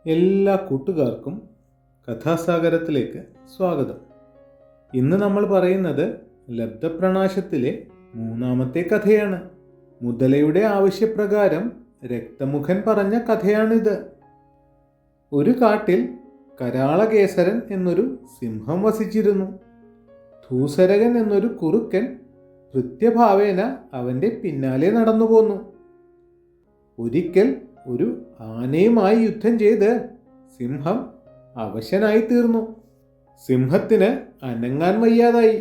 എല്ലാ കൂട്ടുകാർക്കും കഥാസാഗരത്തിലേക്ക് സ്വാഗതം. ഇന്ന് നമ്മൾ പറയുന്നത് ലബ്ധപ്രണാശത്തിലെ മൂന്നാമത്തെ കഥയാണ്. മുതലയുടെ ആവശ്യപ്രകാരം രക്തമുഖൻ പറഞ്ഞ കഥയാണിത്. ഒരു കാട്ടിൽ കരാളകേസരൻ എന്നൊരു സിംഹം വസിച്ചിരുന്നു. ധൂസരകൻ എന്നൊരു കുറുക്കൻ കൃത്യഭാവേന അവൻ്റെ പിന്നാലെ നടന്നു പോന്നു. ഒരിക്കൽ ഒരു ആനയുമായി യുദ്ധം ചെയ്ത് സിംഹം അവശനായി തീർന്നു. സിംഹത്തിന് അനങ്ങാൻ വയ്യാതായി.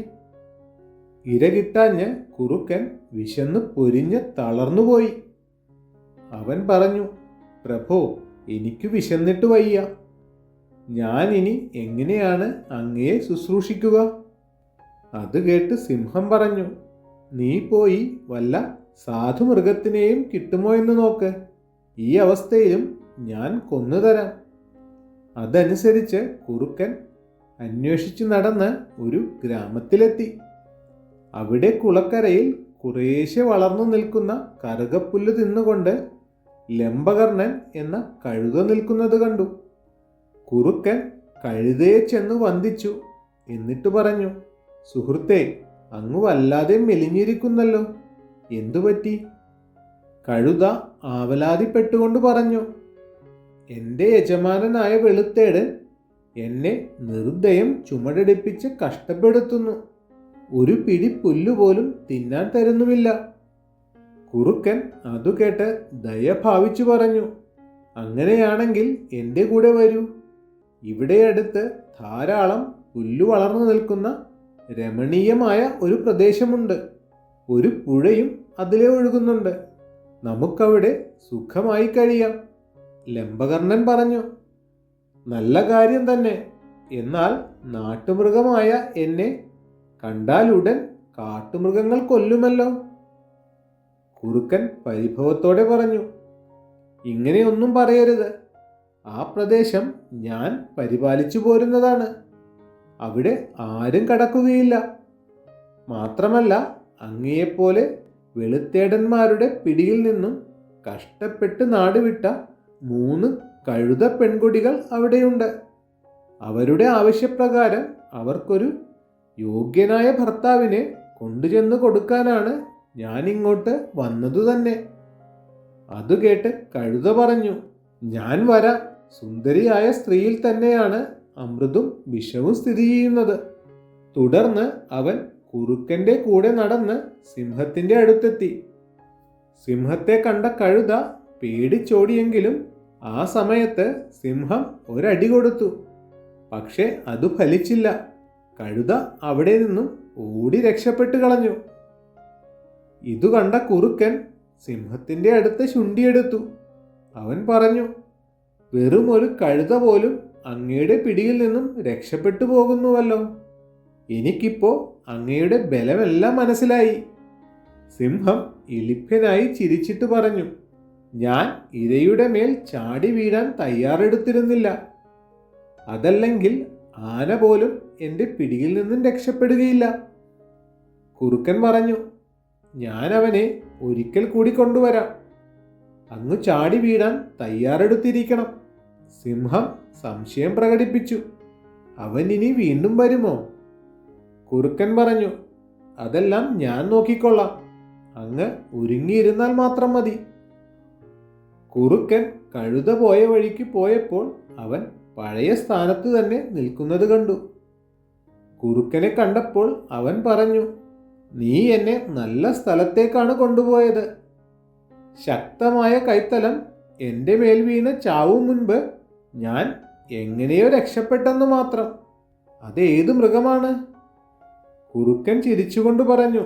ഇര കിട്ടാഞ്ഞ് കുറുക്കൻ വിശന്ന് പൊരിഞ്ഞ് തളർന്നുപോയി. അവൻ പറഞ്ഞു, പ്രഭോ, എനിക്ക് വിശന്നിട്ട് വയ്യ. ഞാൻ ഇനി എങ്ങനെയാണ് അങ്ങയെ ശുശ്രൂഷിക്കുക? അത് കേട്ട് സിംഹം പറഞ്ഞു, നീ പോയി വല്ല സാധുമൃഗത്തിനെയും കിട്ടുമോ എന്ന് നോക്ക്. ഈ അവസ്ഥയിലും ഞാൻ കൊന്നുതരാം. അതനുസരിച്ച് കുറുക്കൻ അന്വേഷിച്ചു നടന്ന് ഒരു ഗ്രാമത്തിലെത്തി. അവിടെ കുളക്കരയിൽ കുറേശ്ശെ വളർന്നു നിൽക്കുന്ന കറുകപ്പുല്ല് തിന്നുകൊണ്ട് ലംബകർണൻ എന്ന കഴുത നിൽക്കുന്നത് കണ്ടു. കുറുക്കൻ കഴുതയെ ചെന്ന് വന്ദിച്ചു. എന്നിട്ട് പറഞ്ഞു, സുഹൃത്തേ, അങ്ങ് വല്ലാതെ മെലിഞ്ഞിരിക്കുന്നല്ലോ, എന്തുപറ്റി? കഴുത ആവലാതിപ്പെട്ടുകൊണ്ട് പറഞ്ഞു, എൻ്റെ യജമാനനായ വെളുത്തേടൻ എന്നെ നിർദ്ദയം ചുമടെടുപ്പിച്ച് കഷ്ടപ്പെടുത്തുന്നു. ഒരു പിടി പുല്ലുപോലും തിന്നാൻ തരുന്നുമില്ല. കുറുക്കൻ അതു കേട്ട് ദയ ഭാവിച്ചു പറഞ്ഞു, അങ്ങനെയാണെങ്കിൽ എൻ്റെ കൂടെ വരൂ. ഇവിടെ അടുത്ത് ധാരാളം പുല്ലു വളർന്നു നിൽക്കുന്ന രമണീയമായ ഒരു പ്രദേശമുണ്ട്. ഒരു പുഴയും അതിലെ ഒഴുകുന്നുണ്ട്. നമുക്കവിടെ സുഖമായി കഴിയാം. ലംബകർണൻ പറഞ്ഞു, നല്ല കാര്യം തന്നെ. എന്നാൽ നാട്ടുമൃഗമായ എന്നെ കണ്ടാലുടൻ കാട്ടുമൃഗങ്ങൾ കൊല്ലുമല്ലോ. കുറുക്കൻ പരിഭവത്തോടെ പറഞ്ഞു, ഇങ്ങനെയൊന്നും പറയരുത്. ആ പ്രദേശം ഞാൻ പരിപാലിച്ചു പോരുന്നതാണ്. അവിടെ ആരും കടക്കുകയില്ല. മാത്രമല്ല, അങ്ങയെപ്പോലെ വെളുത്തേടന്മാരുടെ പിടിയിൽ നിന്നും കഷ്ടപ്പെട്ട് നാടുവിട്ട 3 കഴുത പെൺകുട്ടികൾ അവിടെയുണ്ട്. അവരുടെ ആവശ്യപ്രകാരം അവർക്കൊരു യോഗ്യനായ ഭർത്താവിനെ കൊണ്ടുചെന്ന് കൊടുക്കാനാണ് ഞാനിങ്ങോട്ട് വന്നതു തന്നെ. അത് കേട്ട് കഴുത പറഞ്ഞു, ഞാൻ വരാം. സുന്ദരിയായ സ്ത്രീയിൽ തന്നെയാണ് അമൃതും വിഷവും സ്ഥിതി ചെയ്യുന്നത്. തുടർന്ന് അവൻ കുറുക്കൻ്റെ കൂടെ നടന്ന് സിംഹത്തിൻ്റെ അടുത്തെത്തി. സിംഹത്തെ കണ്ട കഴുത പേടിച്ചോടിയെങ്കിലും ആ സമയത്ത് സിംഹം ഒരടി കൊടുത്തു. പക്ഷെ അത് ഫലിച്ചില്ല. കഴുത അവിടെ നിന്നും ഓടി രക്ഷപ്പെട്ടു കളഞ്ഞു. ഇതു കണ്ട കുറുക്കൻ സിംഹത്തിൻ്റെ അടുത്ത് ശുണ്ഠിയെടുത്തു. അവൻ പറഞ്ഞു, വെറും ഒരു കഴുത പോലും അങ്ങയുടെ പിടിയിൽ നിന്നും രക്ഷപ്പെട്ടു പോകുന്നുവല്ലോ. എനിക്കിപ്പോൾ അങ്ങയുടെ ബലമെല്ലാം മനസ്സിലായി. സിംഹം ഇളിഭ്യനായി ചിരിച്ചിട്ട് പറഞ്ഞു, ഞാൻ ഇരയുടെ മേൽ ചാടി വീഴാൻ തയ്യാറെടുത്തിരുന്നില്ല. അതല്ലെങ്കിൽ ആന പോലും എൻ്റെ പിടിയിൽ നിന്നും രക്ഷപ്പെടുകയില്ല. കുറുക്കൻ പറഞ്ഞു, ഞാൻ അവനെ ഒരിക്കൽ കൂടി കൊണ്ടുവരാം. അങ്ങ് ചാടി വീഴാൻ തയ്യാറെടുത്തിരിക്കണം. സിംഹം സംശയം പ്രകടിപ്പിച്ചു. അവൻ ഇനി വീണ്ടും വരുമോ? കുറുക്കൻ പറഞ്ഞു, അതെല്ലാം ഞാൻ നോക്കിക്കൊള്ളാം. അങ്ങ് ഒരുങ്ങിയിരുന്നാൽ മാത്രം മതി. കുറുക്കൻ കഴുത പോയ വഴിക്ക് പോയപ്പോൾ അവൻ പഴയ സ്ഥാനത്ത് തന്നെ നിൽക്കുന്നത് കണ്ടു. കുറുക്കനെ കണ്ടപ്പോൾ അവൻ പറഞ്ഞു, നീ എന്നെ നല്ല സ്ഥലത്തേക്കാണ് കൊണ്ടുപോയത്. ശക്തമായ കൈത്തലം എൻ്റെ മേൽ വീണ ചാവും മുൻപ് ഞാൻ എങ്ങനെയോ രക്ഷപ്പെട്ടെന്ന് മാത്രം. അതേത് മൃഗമാണ്? കുറുക്കൻ ചിരിച്ചുകൊണ്ട് പറഞ്ഞു,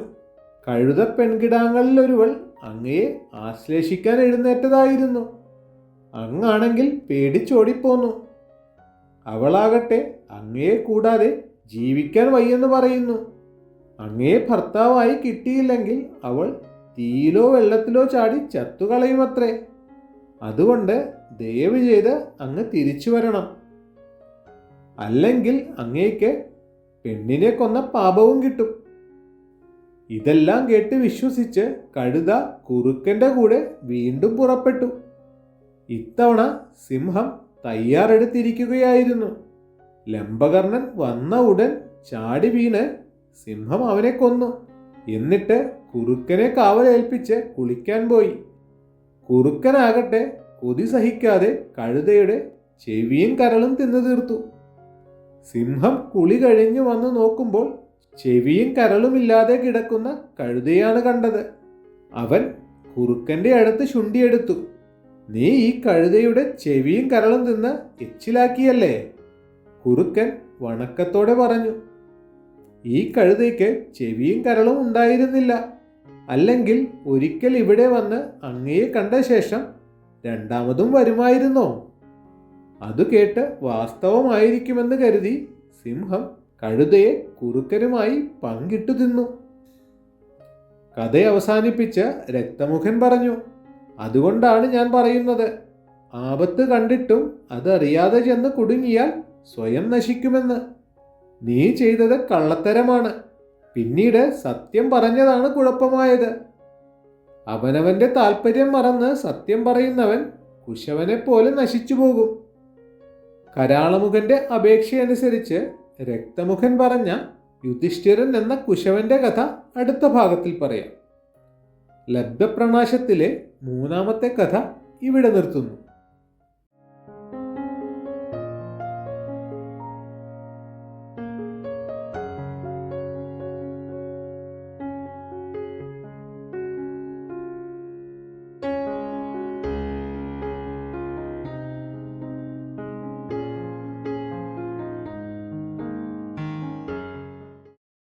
കഴുത പെൺകിടാങ്ങളിൽ ഒരുവൾ അങ്ങയെ ആശ്ലേഷിക്കാൻ എഴുന്നേറ്റതായിരുന്നു. അങ്ങാണെങ്കിൽ പേടിച്ചോടിപ്പോന്നു. അവളാകട്ടെ അങ്ങയെ കൂടാതെ ജീവിക്കാൻ വയ്യെന്ന് പറയുന്നു. അങ്ങയെ ഭർത്താവായി കിട്ടിയില്ലെങ്കിൽ അവൾ തീയിലോ വെള്ളത്തിലോ ചാടി ചത്തുകളയുമത്രേ. അതുകൊണ്ട് ദയവ് ചെയ്ത് അങ്ങ് തിരിച്ചു വരണം. അല്ലെങ്കിൽ അങ്ങേക്ക് പെണ്ണിനെ കൊന്ന പാപവും കിട്ടും. ഇതെല്ലാം കേട്ട് വിശ്വസിച്ച് കഴുത കുറുക്കൻ്റെ കൂടെ വീണ്ടും പുറപ്പെട്ടു. ഇത്തവണ സിംഹം തയ്യാറെടുത്തിരിക്കുകയായിരുന്നു. ലംബകർണൻ വന്ന ഉടൻ ചാടി വീണ് സിംഹം അവനെ കൊന്നു. എന്നിട്ട് കുറുക്കനെ കാവലേൽപ്പിച്ച് കുളിക്കാൻ പോയി. കുറുക്കനാകട്ടെ കൊതി സഹിക്കാതെ കഴുതയുടെ ചെവിയും കരളും തിന്നു തീർത്തു. സിംഹം കുളി കഴിഞ്ഞു വന്ന് നോക്കുമ്പോൾ ചെവിയും കരളുമില്ലാതെ കിടക്കുന്ന കഴുതയാണ് കണ്ടത്. അവൻ കുറുക്കന്റെ അടുത്ത് ശുണ്ഠിയെടുത്തു. നീ ഈ കഴുതയുടെ ചെവിയും കരളും തിന്ന് എച്ചിലാക്കിയല്ലേ? കുറുക്കൻ വണക്കത്തോടെ പറഞ്ഞു. ഈ കഴുതയ്ക്ക് ചെവിയും കരളും ഉണ്ടായിരുന്നില്ല. അല്ലെങ്കിൽ ഒരിക്കൽ ഇവിടെ വന്ന് അങ്ങയെ കണ്ട ശേഷം രണ്ടാമതും വരുമായിരുന്നോ? അത് കേട്ട് വാസ്തവമായിരിക്കുമെന്ന് കരുതി സിംഹം കഴുതയെ കുറുക്കനുമായി പങ്കിട്ടു തിന്നു. കഥ അവസാനിപ്പിച്ച് രക്തമുഖൻ പറഞ്ഞു, അതുകൊണ്ടാണ് ഞാൻ പറയുന്നത്, ആപത്ത് കണ്ടിട്ടും അതറിയാതെ ചെന്ന് കുടുങ്ങിയാൽ സ്വയം നശിക്കുമെന്ന്. നീ ചെയ്തത് കള്ളത്തരമാണ്. പിന്നീട് സത്യം പറഞ്ഞതാണ് കുഴപ്പമായത്. അവനവന്റെ താല്പര്യം മറന്ന് സത്യം പറയുന്നവൻ കുശവനെ പോലെ നശിച്ചു പോകും. കരാളമുഖന്റെ അപേക്ഷയനുസരിച്ച് രക്തമുഖൻ പറഞ്ഞ യുധിഷ്ഠിരൻ എന്ന കുശവന്റെ കഥ അടുത്ത ഭാഗത്തിൽ പറയാം. ലബ്ധപ്രണാശത്തിലെ മൂന്നാമത്തെ കഥ ഇവിടെ നിർത്തുന്നു.